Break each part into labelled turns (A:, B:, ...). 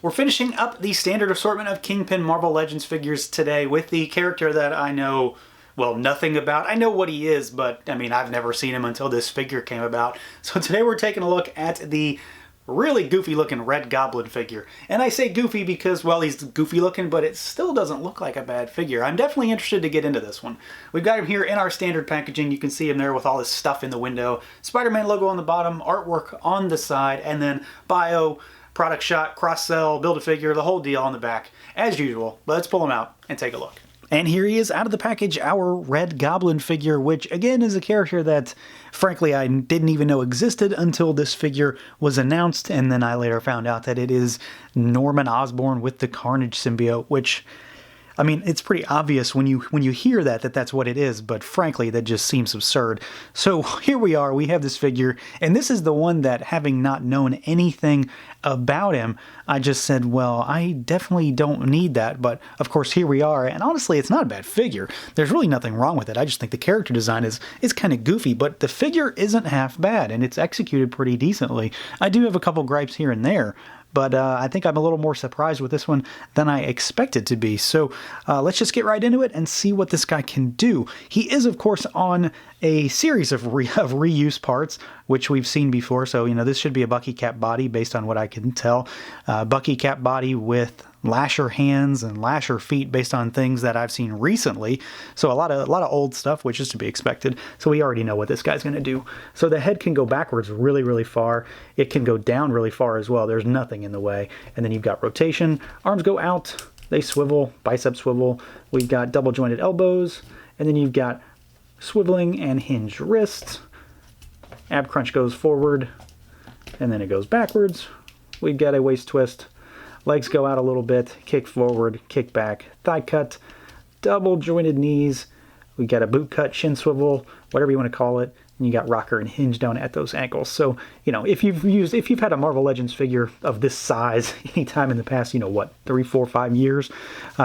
A: We're finishing up the standard assortment of Kingpin Marvel Legends figures today with the character that I know, well, nothing about. I know what he is, but I mean, I've never seen him until this figure came about. So today we're taking a look at the really goofy looking Red Goblin figure. And I say goofy because, well, he's goofy looking, but it still doesn't look like a bad figure. I'm definitely interested to get into this one. We've got him here in our standard packaging. You can see him there with all his stuff in the window. Spider-Man logo on the bottom, artwork on the side, and then bio, product shot, cross-sell, build-a-figure, the whole deal on the back, as usual. But let's pull him out and take a look. And here he is out of the package, our Red Goblin figure, which again is a character that, frankly, I didn't even know existed until this figure was announced, and then I later found out that it is Norman Osborne with the Carnage symbiote, which, I mean, it's pretty obvious when you hear that that's what it is, but frankly, that just seems absurd. So here we are, we have this figure, and this is the one that, having not known anything about him, I just said, well, I definitely don't need that, but of course here we are, and honestly, it's not a bad figure. There's really nothing wrong with it. I just think the character design is kind of goofy, but the figure isn't half bad, and it's executed pretty decently. I do have a couple gripes here and there, but I think I'm a little more surprised with this one than I expected to be. So let's just get right into it and see what this guy can do. He is, of course, on a series of reuse parts, which we've seen before. So, you know, this should be a Bucky Cap body based on what I can tell. Bucky Cap body with Lasher hands and Lasher feet based on things that I've seen recently. So a lot of old stuff, which is to be expected. So we already know what this guy's going to do. So the head can go backwards really, really far. It can go down really far as well. There's nothing in the way. And then you've got rotation. Arms go out. They swivel. Bicep swivel. We've got double jointed elbows. And then you've got swiveling and hinged wrists. Ab crunch goes forward. And then it goes backwards. We've got a waist twist. Legs go out a little bit, kick forward, kick back, thigh cut, double jointed knees. We got a boot cut, shin swivel, whatever you want to call it. And you got rocker and hinge down at those ankles. So, you know, if you've had a Marvel Legends figure of this size anytime in the past, you know what, 3, 4, 5 years,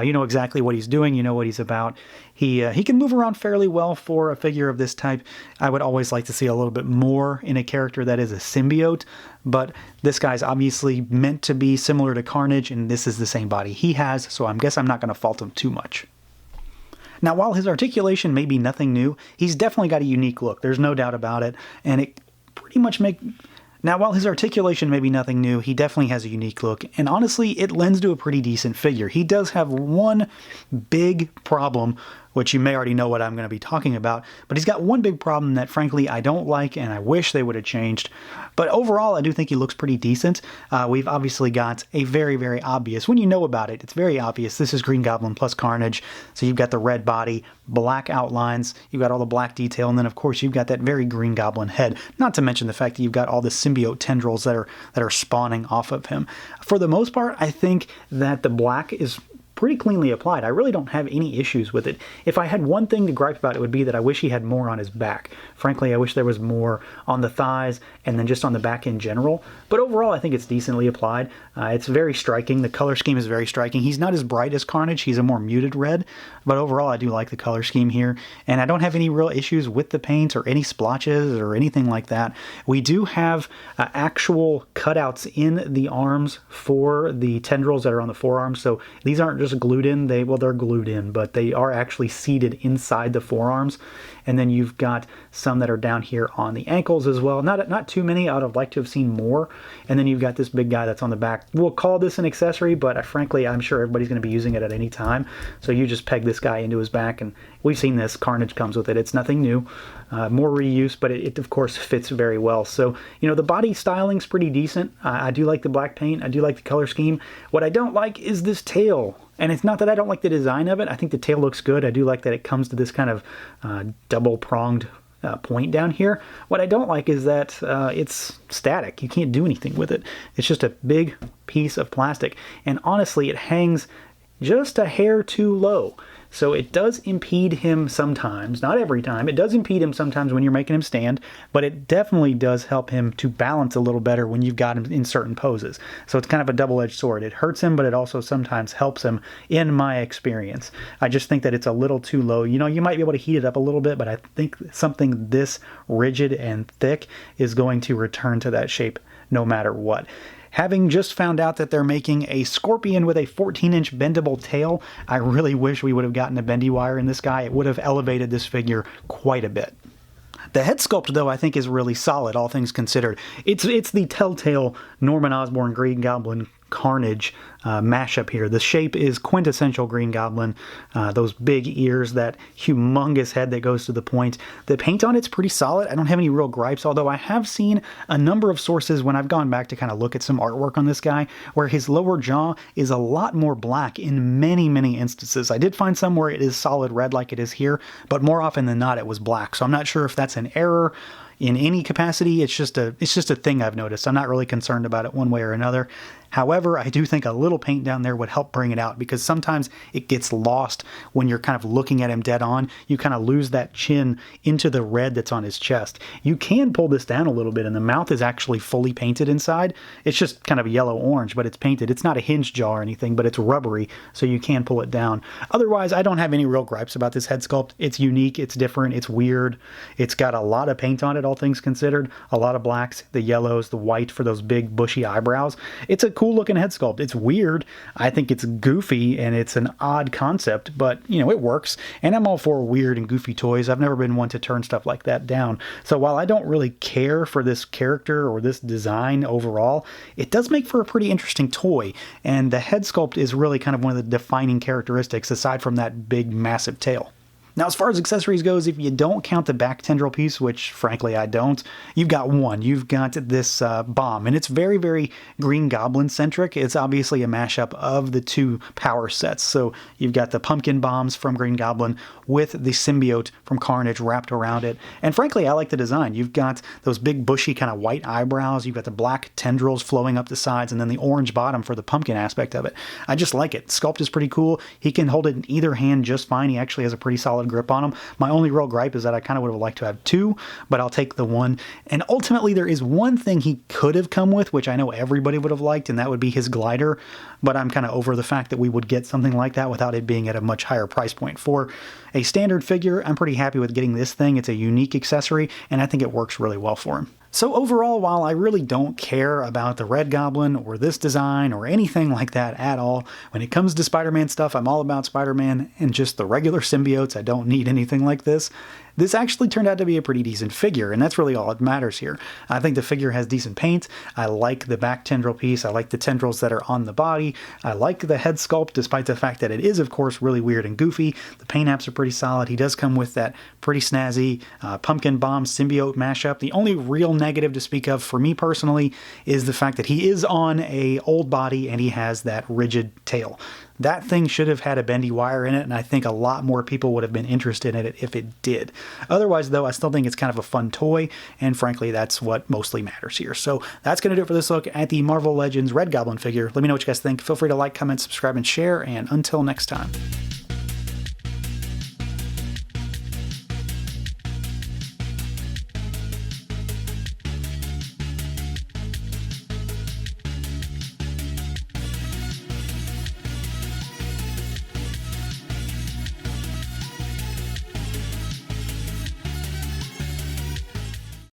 A: you know exactly what he's doing. You know what he's about. He can move around fairly well for a figure of this type. I would always like to see a little bit more in a character that is a symbiote, but this guy's obviously meant to be similar to Carnage, and this is the same body he has, so I guess I'm not going to fault him too much. Now, while his articulation may be nothing new, he's definitely got a unique look. There's no doubt about it, and it pretty much Now, while his articulation may be nothing new, he definitely has a unique look, and honestly, it lends to a pretty decent figure. He does have one big problem, which you may already know what I'm going to be talking about, but he's got one big problem that, frankly, I don't like, and I wish they would have changed. But overall, I do think he looks pretty decent. We've obviously got a very, very obvious, when you know about it, it's very obvious. This is Green Goblin plus Carnage, so you've got the red body, black outlines, you've got all the black detail, and then, of course, you've got that very Green Goblin head, not to mention the fact that you've got all the symbiote tendrils that are spawning off of him. For the most part, I think that the black is pretty cleanly applied. I really don't have any issues with it. If I had one thing to gripe about, it would be that I wish he had more on his back. Frankly, I wish there was more on the thighs and then just on the back in general. But overall, I think it's decently applied. It's very striking. The color scheme is very striking. He's not as bright as Carnage. He's a more muted red. But overall, I do like the color scheme here. And I don't have any real issues with the paint or any splotches or anything like that. We do have actual cutouts in the arms for the tendrils that are on the forearms. So these aren't just glued in. They're glued in, but they are actually seated inside the forearms. And then you've got some that are down here on the ankles as well. Not too many. I would have liked to have seen more. And then you've got this big guy that's on the back. We'll call this an accessory, but frankly, I'm sure everybody's going to be using it at any time. So you just peg this guy into his back, and we've seen this. Carnage comes with it. It's nothing new. More reuse, but it of course fits very well. So, you know, the body styling's pretty decent. I do like the black paint. I do like the color scheme. What I don't like is this tail. And it's not that I don't like the design of it. I think the tail looks good. I do like that it comes to this kind of double-pronged point down here. What I don't like is that it's static. You can't do anything with it. It's just a big piece of plastic. And honestly, it hangs just a hair too low. So it does impede him sometimes, not every time. It does impede him sometimes when you're making him stand, but it definitely does help him to balance a little better when you've got him in certain poses. So it's kind of a double-edged sword. It hurts him, but it also sometimes helps him in my experience. I just think that it's a little too low. You know, you might be able to heat it up a little bit, but I think something this rigid and thick is going to return to that shape no matter what. Having just found out that they're making a Scorpion with a 14-inch bendable tail, I really wish we would have gotten a bendy wire in this guy. It would have elevated this figure quite a bit. The head sculpt, though, I think is really solid, all things considered. It's the telltale Norman Osborne Green Goblin Carnage mashup here. The shape is quintessential Green Goblin. Those big ears, that humongous head that goes to the point. The paint on it's pretty solid. I don't have any real gripes, although I have seen a number of sources when I've gone back to kind of look at some artwork on this guy where his lower jaw is a lot more black in many, many instances. I did find some where it is solid red like it is here, but more often than not it was black. So I'm not sure if that's an error in any capacity. It's just a thing I've noticed. I'm not really concerned about it one way or another. However, I do think a little paint down there would help bring it out, because sometimes it gets lost when you're kind of looking at him dead on. You kind of lose that chin into the red that's on his chest. You can pull this down a little bit, and the mouth is actually fully painted inside. It's just kind of a yellow-orange, but it's painted. It's not a hinge jaw or anything, but it's rubbery, so you can pull it down. Otherwise, I don't have any real gripes about this head sculpt. It's unique, it's different, it's weird. It's got a lot of paint on it, all things considered. A lot of blacks, the yellows, the white for those big bushy eyebrows. It's a cool looking head sculpt. It's weird. I think it's goofy and it's an odd concept, but you know, it works. And I'm all for weird and goofy toys. I've never been one to turn stuff like that down. So while I don't really care for this character or this design overall, it does make for a pretty interesting toy. And the head sculpt is really kind of one of the defining characteristics aside from that big massive tail. Now, as far as accessories goes, if you don't count the back tendril piece, which frankly I don't, you've got one. You've got this bomb, and it's very, very Green Goblin centric. It's obviously a mashup of the two power sets. So you've got the pumpkin bombs from Green Goblin with the symbiote from Carnage wrapped around it. And frankly, I like the design. You've got those big bushy kind of white eyebrows. You've got the black tendrils flowing up the sides, and then the orange bottom for the pumpkin aspect of it. I just like it. Sculpt is pretty cool. He can hold it in either hand just fine. He actually has a pretty solid grip on him. My only real gripe is that I kind of would have liked to have two, but I'll take the one. And ultimately, there is one thing he could have come with, which I know everybody would have liked, and that would be his glider. But I'm kind of over the fact that we would get something like that without it being at a much higher price point. For a standard figure, I'm pretty happy with getting this thing. It's a unique accessory, and I think it works really well for him. So overall, while I really don't care about the Red Goblin or this design or anything like that at all, when it comes to Spider-Man stuff, I'm all about Spider-Man and just the regular symbiotes. I don't need anything like this. This actually turned out to be a pretty decent figure, and that's really all that matters here. I think the figure has decent paint. I like the back tendril piece. I like the tendrils that are on the body. I like the head sculpt, despite the fact that it is, of course, really weird and goofy. The paint apps are pretty solid. He does come with that pretty snazzy pumpkin bomb symbiote mashup. The only real negative to speak of for me personally is the fact that he is on a old body and he has that rigid tail. That thing should have had a bendy wire in it, and I think a lot more people would have been interested in it if it did. Otherwise, though, I still think it's kind of a fun toy, and frankly, that's what mostly matters here. So that's going to do it for this look at the Marvel Legends Red Goblin figure. Let me know what you guys think. Feel free to like, comment, subscribe, and share, and until next time.